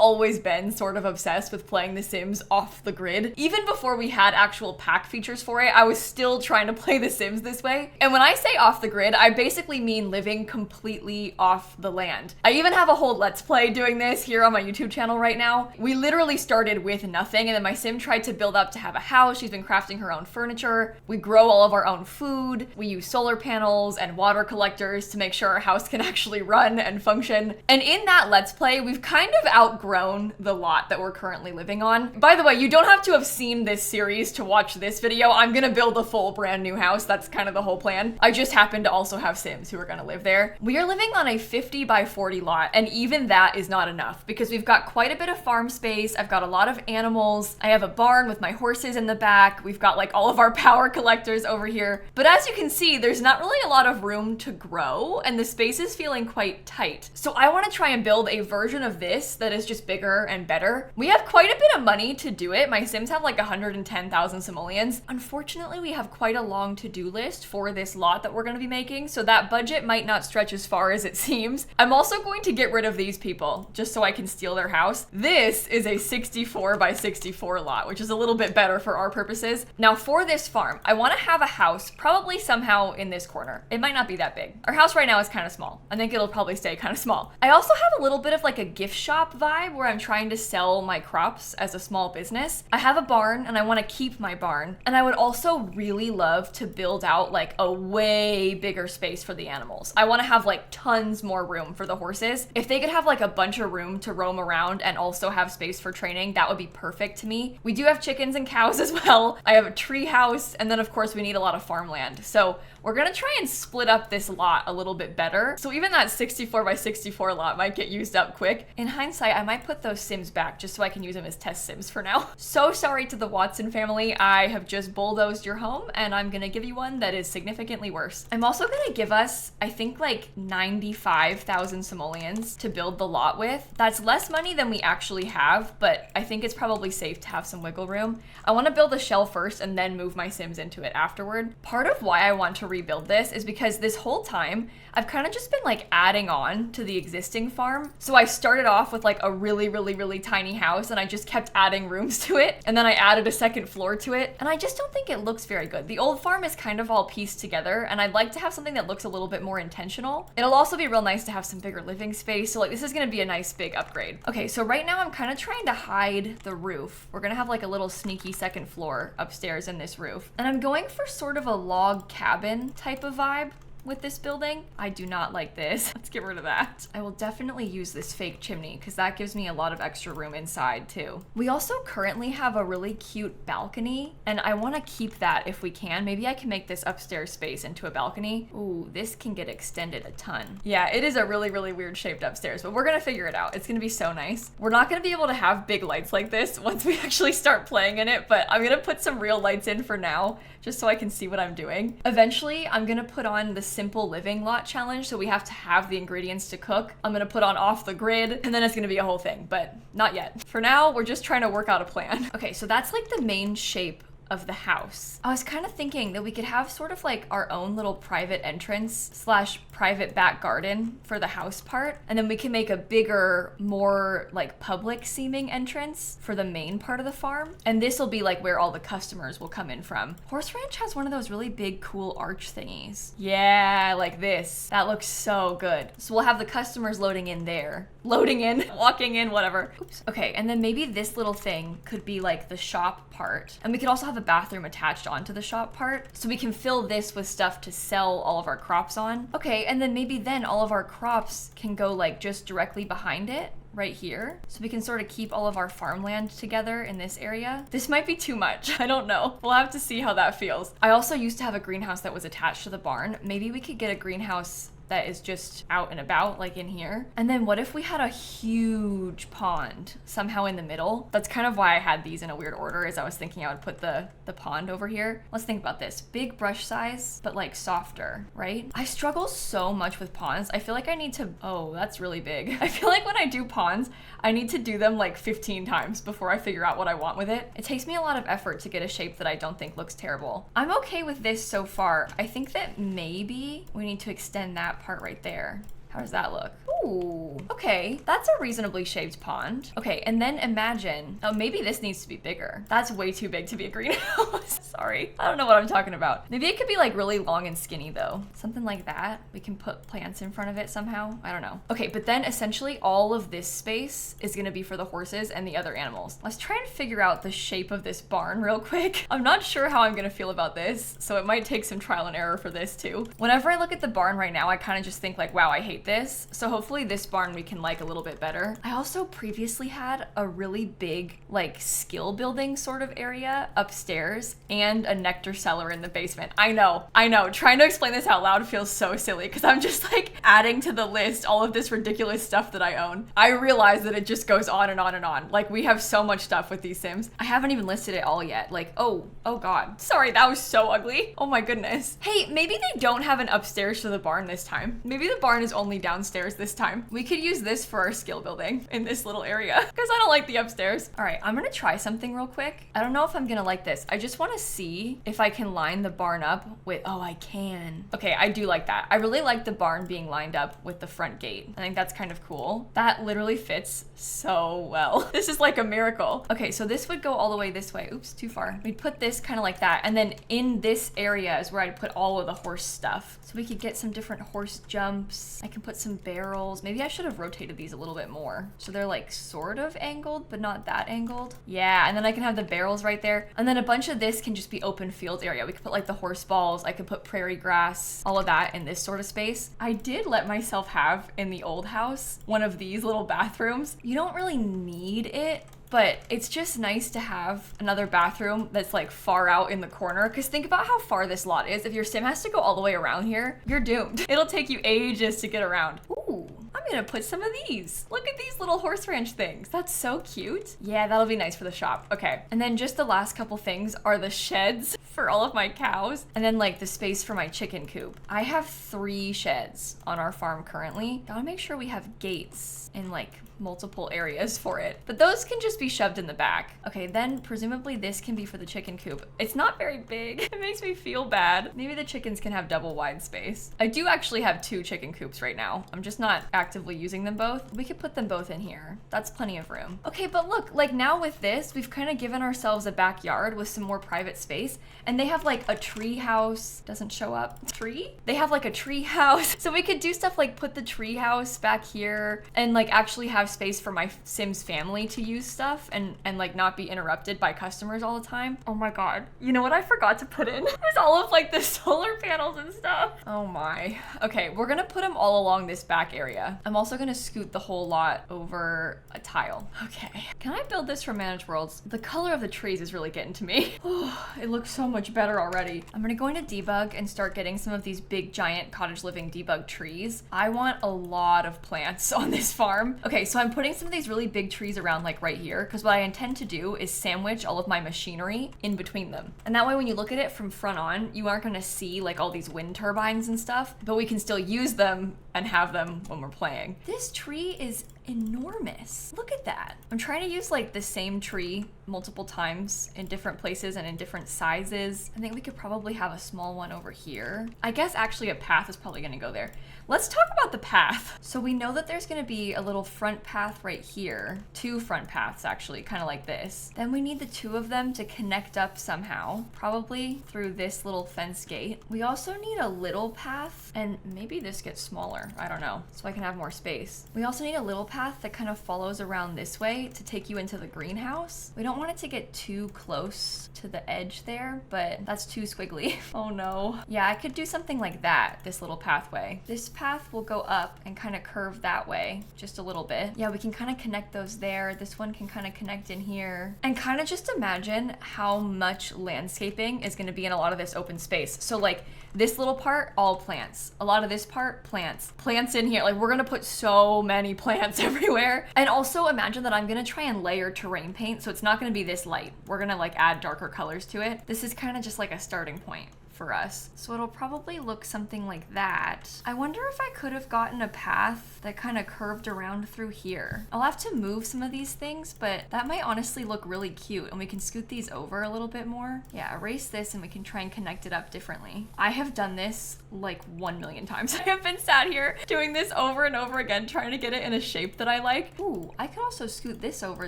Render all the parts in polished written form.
always been sort of obsessed with playing The Sims off the grid. Even before we had actual pack features for it, I was still trying to play The Sims this way. And when I say off the grid, I basically mean living completely off the land. I even have a whole Let's Play doing this here on my YouTube channel right now. We literally started with nothing, and then my sim tried to build up to have a house. She's been crafting her own furniture. We grow all of our own food. We use solar panels and water collectors to make sure our house can actually run and function. And in that Let's Play, we've kind of outgrown the lot that we're currently living on. By the way, you don't have to have seen this series to watch this video. I'm gonna build a full brand new house. That's kind of the whole plan. I just happen to also have Sims who are gonna live there. We are living on a 50 by 40 lot, and even that is not enough because we've got quite a bit of farm space. I've got a lot of animals. I have a barn with my horses in the back. We've got like all of our power collectors over here. But as you can see, there's not really a lot of room to grow, and the space is feeling quite tight. So I want to try and build a version of this that is just bigger and better. We have quite a bit of money to do it. My Sims have like 110,000 simoleons. Unfortunately, we have quite a long to-do list for this lot that we're going to be making, so that budget might not stretch as far as it seems. I'm also going to get rid of these people just so I can steal their house. This is a 64 by 64 lot, which is a little bit better for our purposes. Now for this farm, I want to have a house probably somehow in this corner. It might not be that big. Our house right now is kind of small. I think it'll probably stay kind of small. I also have a little bit of like a gift shop vibe where I'm trying to sell my crops as a small business. I have a barn and I want to keep my barn. And I would also really love to build out like a way bigger space for the animals. I want to have like tons more room for the horses. If they could have like a bunch of room to roam around and also have space for training, that would be perfect to me. We do have chickens and cows as well. I have a tree house, and then of course we need a lot of farmland. So we're gonna try and split up this lot a little bit better. So even that 64 by 64 lot might get used up quick. In hindsight, I might put those Sims back just so I can use them as test Sims for now. So sorry to the Watson family. I have just bulldozed your home, and I'm gonna give you one that is significantly worse. I'm also gonna give us, I think, like 95,000 simoleons to build the lot with. That's less money than we actually have, but I think it's probably safe to have some wiggle room. I wanna build a shell first and then move my Sims into it afterward. Part of why I want to rebuild this is because this whole time I've kind of just been like adding on to the existing farm. So I started off with like a really tiny house, and I just kept adding rooms to it, and then I added a second floor to it, and I just don't think it looks very good. The old farm is kind of all pieced together, and I'd like to have something that looks a little bit more intentional. It'll also be real nice to have some bigger living space, so like this is gonna be a nice big upgrade. Okay, so right now I'm kind of trying to hide the roof. We're gonna have like a little sneaky second floor upstairs in this roof, and I'm going for sort of a log cabin type of vibe with this building. I do not like this. Let's get rid of that. I will definitely use this fake chimney because that gives me a lot of extra room inside too. We also currently have a really cute balcony, and I want to keep that if we can. Maybe I can make this upstairs space into a balcony. Ooh, this can get extended a ton. Yeah, it is a really weird shaped upstairs, but we're gonna figure it out. It's gonna be so nice. We're not gonna be able to have big lights like this once we actually start playing in it, but I'm gonna put some real lights in for now just so I can see what I'm doing. Eventually, I'm gonna put on the simple living lot challenge, so we have to have the ingredients to cook. I'm gonna put on off the grid, and then it's gonna be a whole thing, but not yet. For now, we're just trying to work out a plan. Okay, so that's like the main shape of the house. I was kind of thinking that we could have sort of like our own little private entrance slash private back garden for the house part, and then we can make a bigger, more like public seeming entrance for the main part of the farm, and this will be like where all the customers will come in from. Horse Ranch has one of those really big cool arch thingies. Yeah, like this. That looks so good. So we'll have the customers loading in there. Loading in, walking in, whatever. Oops. Okay, and then maybe this little thing could be like the shop part, and we could also have a bathroom attached onto the shop part, so we can fill this with stuff to sell all of our crops on. Okay, and then maybe then all of our crops can go like just directly behind it right here, so we can sort of keep all of our farmland together in this area. This might be too much. I don't know. We'll have to see how that feels. I also used to have a greenhouse that was attached to the barn. Maybe we could get a greenhouse that is just out and about, like in here. And then what if we had a huge pond somehow in the middle? That's kind of why I had these in a weird order, is I was thinking I would put the pond over here. Let's think about this. Big brush size, but like softer, right? I struggle so much with ponds. I feel like I need to, oh, that's really big. I feel like when I do ponds, I need to do them like 15 times before I figure out what I want with it. It takes me a lot of effort to get a shape that I don't think looks terrible. I'm okay with this so far. I think that maybe we need to extend that part right there. How does that look? Ooh, okay. That's a reasonably shaped pond. Okay, and then imagine, oh, maybe this needs to be bigger. That's way too big to be a greenhouse. Sorry, I don't know what I'm talking about. Maybe it could be like really long and skinny though. Something like that. We can put plants in front of it somehow. I don't know. Okay, but then essentially all of this space is gonna be for the horses and the other animals. Let's try and figure out the shape of this barn real quick. I'm not sure how I'm gonna feel about this, so it might take some trial and error for this too. Whenever I look at the barn right now, I kind of just think like, wow, I hate this. So hopefully this barn we can like a little bit better. I also previously had a really big like skill building sort of area upstairs and a nectar cellar in the basement. I know. Trying to explain this out loud feels so silly because I'm just like adding to the list all of this ridiculous stuff that I own. I realize that it just goes on and on and on. Like we have so much stuff with these Sims. I haven't even listed it all yet. Like, oh God. Sorry, that was so ugly. Oh my goodness. Hey, maybe they don't have an upstairs to the barn this time. Maybe the barn is only downstairs this time. We could use this for our skill building in this little area because I don't like the upstairs. All right, I'm gonna try something real quick. I don't know if I'm gonna like this. I just wanna see if I can line the barn up with, oh, I can. Okay, I do like that. I really like the barn being lined up with the front gate. I think that's kind of cool. That literally fits so well. This is like a miracle. Okay, so this would go all the way this way. Oops, too far. We'd put this kind of like that. And then in this area is where I'd put all of the horse stuff. So we could get some different horse jumps. I can put some barrels. Maybe I should have rotated these a little bit more. So they're like sort of angled, but not that angled. Yeah, and then I can have the barrels right there. And then a bunch of this can just be open field area. We could put like the horse balls. I could put prairie grass, all of that in this sort of space. I did let myself have in the old house one of these little bathrooms. You don't really need it, but it's just nice to have another bathroom that's like far out in the corner. Because think about how far this lot is. If your sim has to go all the way around here, you're doomed. It'll take you ages to get around. Ooh, I'm gonna put some of these. Look at these little horse ranch things. That's so cute. Yeah, that'll be nice for the shop. Okay, and then just the last couple things are the sheds for all of my cows. And then like the space for my chicken coop. I have 3 sheds on our farm currently. Gotta make sure we have gates in like multiple areas for it, but those can just be shoved in the back. Okay, then presumably this can be for the chicken coop. It's not very big. It makes me feel bad. Maybe the chickens can have double wide space. I do actually have 2 chicken coops right now. I'm just not actively using them both. We could put them both in here. That's plenty of room. Okay, but look, like now with this, we've kind of given ourselves a backyard with some more private space, and they have like a tree house. Doesn't show up. Tree? They have like a tree house. So we could do stuff like put the tree house back here and like actually have space for my Sims family to use stuff and like not be interrupted by customers all the time. Oh my God. You know what I forgot to put in? There's all of like the solar panels and stuff. Oh my. Okay, we're gonna put them all along this back area. I'm also gonna scoot the whole lot over a tile. Okay. Can I build this for Managed Worlds? The color of the trees is really getting to me. Oh, it looks so much better already. I'm gonna go into debug and start getting some of these big giant cottage living debug trees. I want a lot of plants on this farm. Okay, so I'm putting some of these really big trees around like right here because what I intend to do is sandwich all of my machinery in between them. And that way when you look at it from front on, you aren't gonna see like all these wind turbines and stuff, but we can still use them and have them when we're playing. This tree is enormous. Look at that. I'm trying to use like the same tree multiple times in different places and in different sizes. I think we could probably have a small one over here. I guess actually a path is probably gonna go there. Let's talk about the path. So we know that there's gonna be a little front path right here. 2 front paths actually, kind of like this. Then we need the 2 of them to connect up somehow, probably through this little fence gate. We also need a little path, and maybe this gets smaller, I don't know, so I can have more space. We also need a little path that kind of follows around this way to take you into the greenhouse. We don't want it to get too close to the edge there, but that's too squiggly. Oh no. Yeah, I could do something like that, this little pathway. This path will go up and kind of curve that way just a little bit. Yeah, we can kind of connect those there. This one can kind of connect in here, and kind of just imagine how much landscaping is going to be in a lot of this open space. So like this little part, all plants. A lot of this part, plants. Plants in here. Like we're gonna put so many plants everywhere. And also imagine that I'm gonna try and layer terrain paint, so it's not gonna be this light. We're gonna like add darker colors to it. This is kind of just like a starting point for us. So it'll probably look something like that. I wonder if I could have gotten a path that kind of curved around through here. I'll have to move some of these things, but that might honestly look really cute, and we can scoot these over a little bit more. Yeah, erase this and we can try and connect it up differently. I have done this like 1 million times. I have been sat here doing this over and over again, trying to get it in a shape that I like. Ooh, I could also scoot this over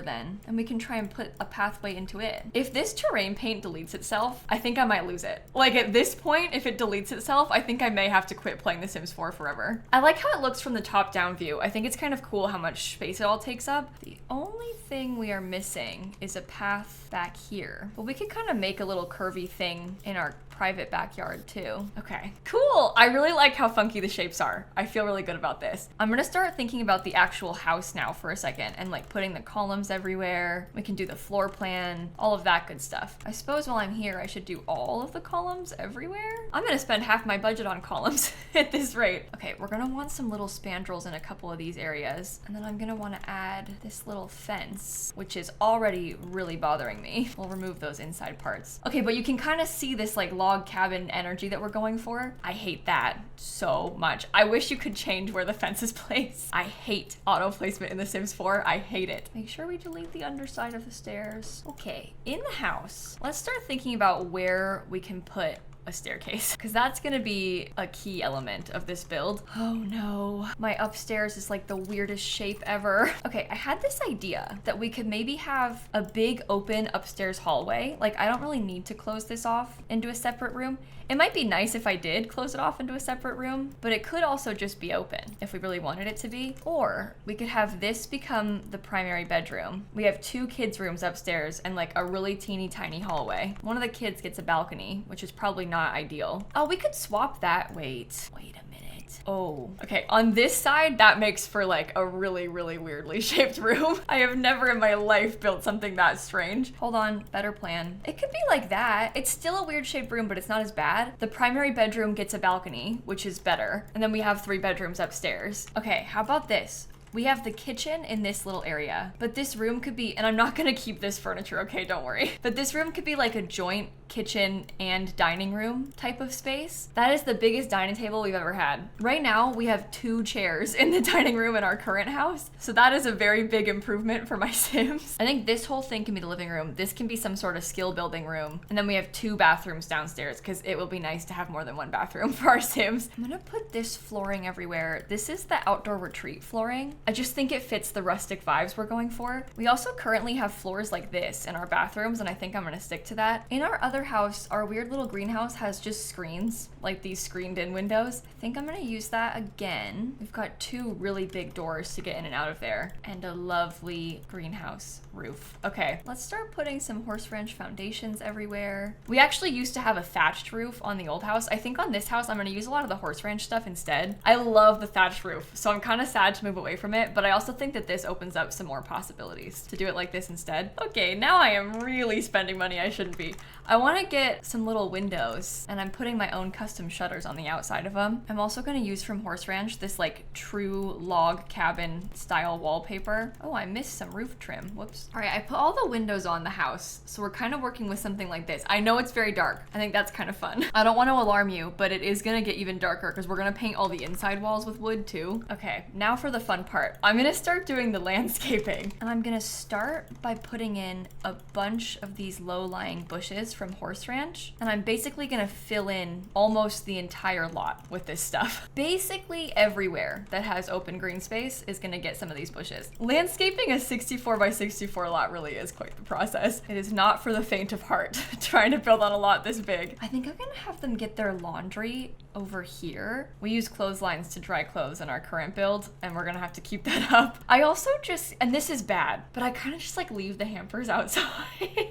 then, and we can try and put a pathway into it. If this terrain paint deletes itself, I think I might lose it. Like at this point, if it deletes itself, I think I may have to quit playing The Sims 4 forever. I like how it looks from the top-down view. I think it's kind of cool how much space it all takes up. The only thing we are missing is a path back here. But we could kind of make a little curvy thing in our private backyard too. Okay, cool. I really like how funky the shapes are. I feel really good about this. I'm gonna start thinking about the actual house now for a second and like putting the columns everywhere. We can do the floor plan, all of that good stuff. I suppose while I'm here, I should do all of the columns everywhere. I'm gonna spend half my budget on columns at this rate. Okay, we're gonna want some little spandrels in a couple of these areas. And then I'm gonna wanna add this little fence, which is already really bothering me. We'll remove those inside parts. Okay, but you can kind of see this like log cabin energy that we're going for. I hate that so much. I wish you could change where the fence is placed. I hate auto placement in The Sims 4. I hate it. Make sure we delete the underside of the stairs. Okay, in the house, let's start thinking about where we can put a staircase, because that's gonna be a key element of this build. Oh no, my upstairs is like the weirdest shape ever. Okay, I had this idea that we could maybe have a big open upstairs hallway. Like I don't really need to close this off into a separate room. It might be nice if I did close it off into a separate room, but it could also just be open if we really wanted it to be. Or we could have this become the primary bedroom. We have 2 kids' rooms upstairs and like a really teeny tiny hallway. One of the kids gets a balcony, which is probably not ideal. Oh, we could swap that. Wait a minute. Oh, okay. On this side, that makes for like a really, really weirdly shaped room. I have never in my life built something that strange. Hold on, better plan. It could be like that. It's still a weird shaped room, but it's not as bad. The primary bedroom gets a balcony, which is better. And then we have 3 bedrooms upstairs. Okay, how about this? We have the kitchen in this little area, but this room could be, and I'm not gonna keep this furniture, okay, don't worry. But this room could be like a joint kitchen and dining room type of space. That is the biggest dining table we've ever had. Right now, we have 2 chairs in the dining room in our current house. So that is a very big improvement for my Sims. I think this whole thing can be the living room. This can be some sort of skill building room. And then we have 2 bathrooms downstairs because it will be nice to have more than 1 bathroom for our Sims. I'm gonna put this flooring everywhere. This is the outdoor retreat flooring. I just think it fits the rustic vibes we're going for. We also currently have floors like this in our bathrooms, and I think I'm gonna stick to that. In our other house, our weird little greenhouse has just screens, like these screened in windows. I think I'm gonna use that again. We've got 2 really big doors to get in and out of there, and a lovely greenhouse roof. Okay, let's start putting some horse ranch foundations everywhere. We actually used to have a thatched roof on the old house. I think on this house, I'm gonna use a lot of the horse ranch stuff instead. I love the thatched roof, so I'm kind of sad to move away from it, but I also think that this opens up some more possibilities to do it like this instead. Okay, now I am really spending money I shouldn't be. I want to get some little windows, and I'm putting my own custom shutters on the outside of them. I'm also going to use from Horse Ranch this like true log cabin style wallpaper. Oh, I missed some roof trim. Whoops. All right, I put all the windows on the house, so we're kind of working with something like this. I know it's very dark. I think that's kind of fun. I don't want to alarm you, but it is going to get even darker because we're going to paint all the inside walls with wood too. Okay, now for the fun part. I'm going to start doing the landscaping, and I'm going to start by putting in a bunch of these low-lying bushes from Horse Ranch, and I'm basically gonna fill in almost the entire lot with this stuff. Basically everywhere that has open green space is gonna get some of these bushes. Landscaping a 64 by 64 lot really is quite the process. It is not for the faint of heart trying to build on a lot this big. I think I'm gonna have them get their laundry over here. We use clotheslines to dry clothes in our current build, and we're gonna have to keep that up. I also just, and this is bad, but I kind of just like leave the hampers outside.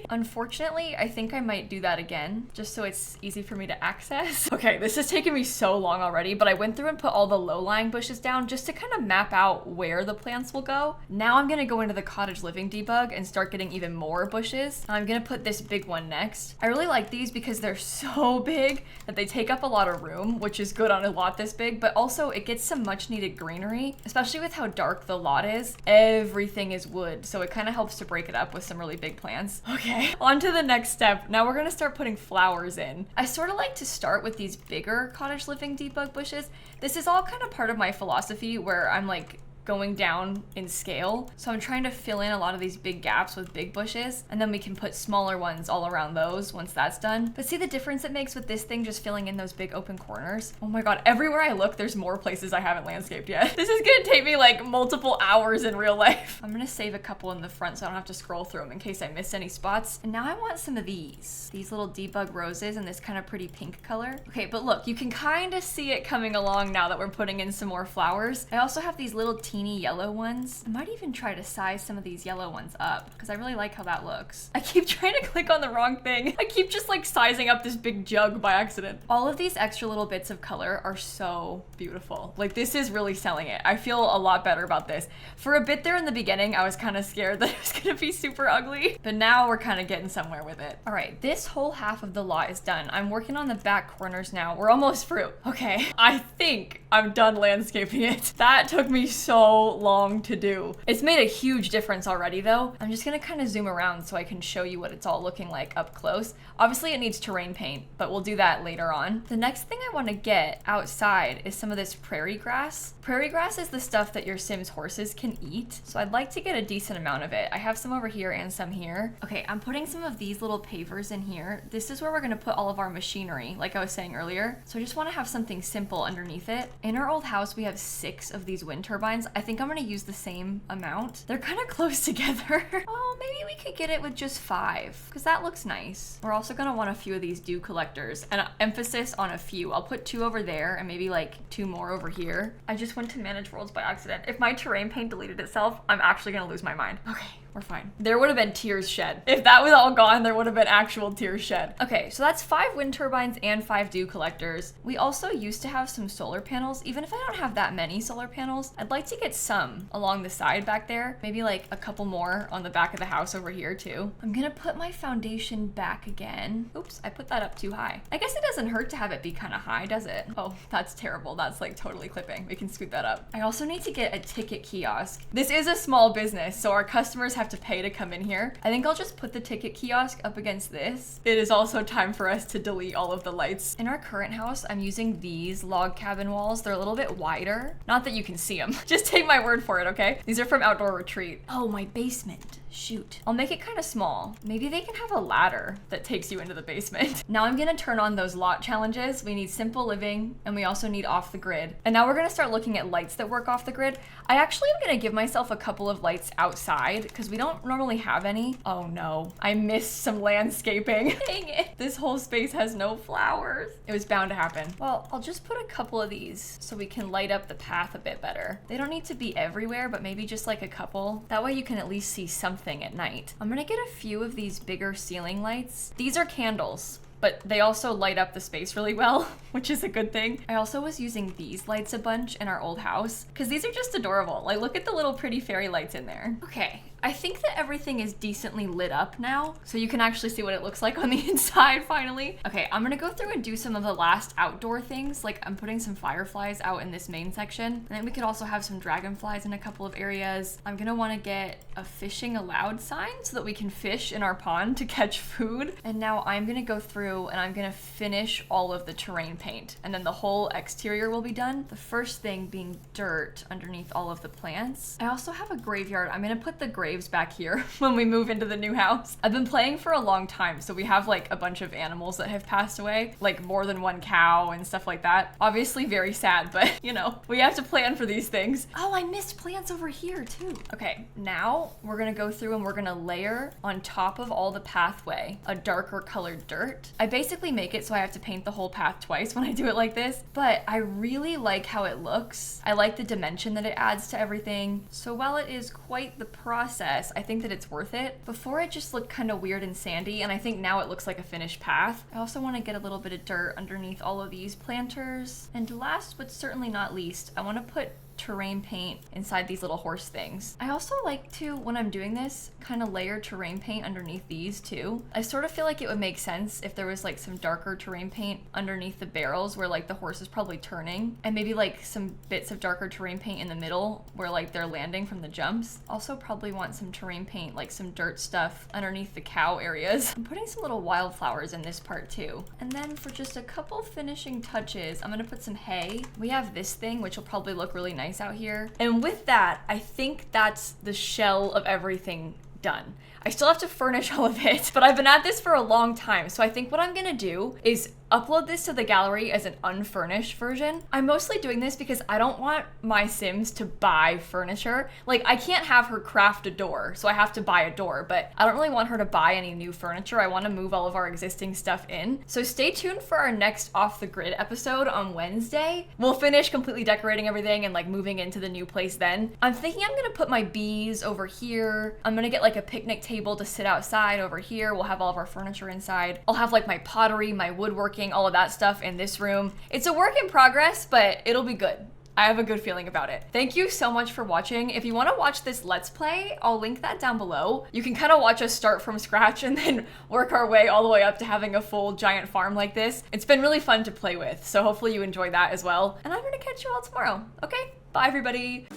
Unfortunately, I think I might do that again, just so it's easy for me to access. Okay, this has taken me so long already, but I went through and put all the low-lying bushes down just to kind of map out where the plants will go. Now I'm gonna go into the cottage living debug and start getting even more bushes. I'm gonna put this big one next. I really like these because they're so big that they take up a lot of room, room, which is good on a lot this big, but also it gets some much needed greenery, especially with how dark the lot is. Everything is wood, so it kind of helps to break it up with some really big plants. Okay, on to the next step. Now we're gonna start putting flowers in. I sort of like to start with these bigger cottage living deep bug bushes. This is all kind of part of my philosophy where I'm like going down in scale. So I'm trying to fill in a lot of these big gaps with big bushes, and then we can put smaller ones all around those once that's done. But see the difference it makes with this thing just filling in those big open corners? Oh my god, everywhere I look, there's more places I haven't landscaped yet. This is gonna take me like multiple hours in real life. I'm gonna save a couple in the front so I don't have to scroll through them in case I miss any spots. And now I want some of these little debug roses in this kind of pretty pink color. Okay, but look, you can kind of see it coming along now that we're putting in some more flowers. I also have these little teeny yellow ones. I might even try to size some of these yellow ones up because I really like how that looks. I keep trying to click on the wrong thing. I keep just like sizing up this big jug by accident. All of these extra little bits of color are so beautiful. Like this is really selling it. I feel a lot better about this. For a bit there in the beginning, I was kind of scared that it was gonna be super ugly, but now we're kind of getting somewhere with it. All right, this whole half of the lot is done. I'm working on the back corners now. We're almost through. Okay, I think I'm done landscaping it. That took me so long to do. It's made a huge difference already though. I'm just gonna kind of zoom around so I can show you what it's all looking like up close. Obviously it needs terrain paint, but we'll do that later on. The next thing I want to get outside is some of this prairie grass. Prairie grass is the stuff that your Sims horses can eat, so I'd like to get a decent amount of it. I have some over here and some here. Okay, I'm putting some of these little pavers in here. This is where we're gonna put all of our machinery, like I was saying earlier. So I just want to have something simple underneath it. In our old house, we have 6 of these wind turbines. I think I'm gonna use the same amount. They're kind of close together. Oh, maybe we could get it with just 5, because that looks nice. We're also gonna want a few of these dew collectors, and emphasis on a few. I'll put 2 over there and maybe like 2 more over here. I just went to manage worlds by accident. If my terrain paint deleted itself, I'm actually gonna lose my mind. Okay. We're fine. There would have been tears shed. If that was all gone, there would have been actual tears shed. Okay, so that's 5 wind turbines and 5 dew collectors. We also used to have some solar panels. Even if I don't have that many solar panels, I'd like to get some along the side back there. Maybe like a couple more on the back of the house over here too. I'm gonna put my foundation back again. Oops, I put that up too high. I guess it doesn't hurt to have it be kind of high, does it? Oh, that's terrible. That's like totally clipping. We can scoot that up. I also need to get a ticket kiosk. This is a small business, so our customers have to pay to come in here. I think I'll just put the ticket kiosk up against this. It is also time for us to delete all of the lights. In our current house, I'm using these log cabin walls. They're a little bit wider. Not that you can see them. Just take my word for it, okay? These are from Outdoor Retreat. Oh, my basement. Shoot. I'll make it kind of small. Maybe they can have a ladder that takes you into the basement. Now I'm gonna turn on those lot challenges. We need simple living, and we also need off the grid. And now we're gonna start looking at lights that work off the grid. I actually am gonna give myself a couple of lights outside because we don't normally have any. Oh no, I missed some landscaping. Dang it. This whole space has no flowers. It was bound to happen. Well, I'll just put a couple of these so we can light up the path a bit better. They don't need to be everywhere, but maybe just like a couple. That way you can at least see something at night. I'm gonna get a few of these bigger ceiling lights. These are candles, but they also light up the space really well, which is a good thing. I also was using these lights a bunch in our old house because these are just adorable. Like, look at the little pretty fairy lights in there. Okay, I think that everything is decently lit up now, so you can actually see what it looks like on the inside finally. Okay, I'm gonna go through and do some of the last outdoor things. Like, I'm putting some fireflies out in this main section, and then we could also have some dragonflies in a couple of areas. I'm gonna wanna get a fishing allowed sign so that we can fish in our pond to catch food. And now I'm gonna go through and I'm gonna finish all of the terrain paint, and then the whole exterior will be done. The first thing being dirt underneath all of the plants. I also have a graveyard. I'm gonna put the graves back here when we move into the new house. I've been playing for a long time, so we have like a bunch of animals that have passed away, like more than 1 cow and stuff like that. Obviously very sad, but you know, we have to plan for these things. Oh, I missed plants over here too. Okay, now we're gonna go through and we're gonna layer on top of all the pathway a darker colored dirt. I basically make it so I have to paint the whole path twice when I do it like this, but I really like how it looks. I like the dimension that it adds to everything. So while it is quite the process, I think that it's worth it. Before it just looked kind of weird and sandy, and I think now it looks like a finished path. I also want to get a little bit of dirt underneath all of these planters. And last but certainly not least, I want to put terrain paint inside these little horse things. I also like to, when I'm doing this, kind of layer terrain paint underneath these too. I sort of feel like it would make sense if there was like some darker terrain paint underneath the barrels where like the horse is probably turning, and maybe like some bits of darker terrain paint in the middle where like they're landing from the jumps. Also probably want some terrain paint, like some dirt stuff underneath the cow areas. I'm putting some little wildflowers in this part too. And then for just a couple finishing touches, I'm gonna put some hay. We have this thing, which will probably look really nice out here. And with that, I think that's the shell of everything done. I still have to furnish all of it, but I've been at this for a long time. So I think what I'm gonna do is upload this to the gallery as an unfurnished version. I'm mostly doing this because I don't want my Sims to buy furniture. Like, I can't have her craft a door, so I have to buy a door, but I don't really want her to buy any new furniture. I want to move all of our existing stuff in. So stay tuned for our next Off the Grid episode on Wednesday. We'll finish completely decorating everything and like moving into the new place then. I'm thinking I'm gonna put my bees over here. I'm gonna get like a picnic table to sit outside over here. We'll have all of our furniture inside. I'll have like my pottery, my woodworking, all of that stuff in this room. It's a work in progress, but it'll be good. I have a good feeling about it. Thank you so much for watching. If you want to watch this Let's Play, I'll link that down below. You can kind of watch us start from scratch and then work our way all the way up to having a full giant farm like this. It's been really fun to play with, so hopefully you enjoy that as well. And I'm gonna catch you all tomorrow. Okay, bye everybody.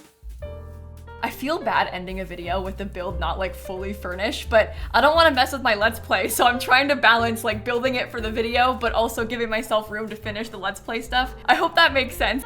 I feel bad ending a video with the build not like fully furnished, but I don't want to mess with my Let's Play, so I'm trying to balance like building it for the video, but also giving myself room to finish the Let's Play stuff. I hope that makes sense.